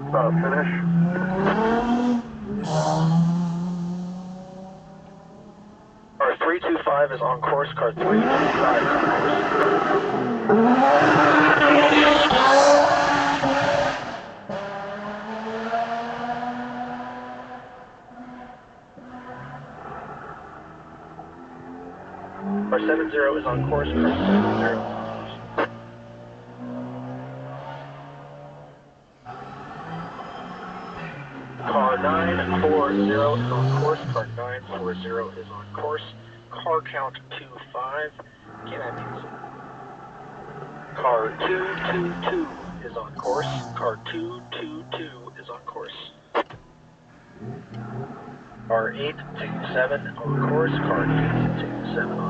start finish. Car 325 is on course. Car 325 is on course. Car 70 is on course. Car 70. Car 940 is on course. Car 940 is on course. Car count 25. Can I mean? Car 222 is on course. Car 222 is on course. Car 827 on course. Car 827 on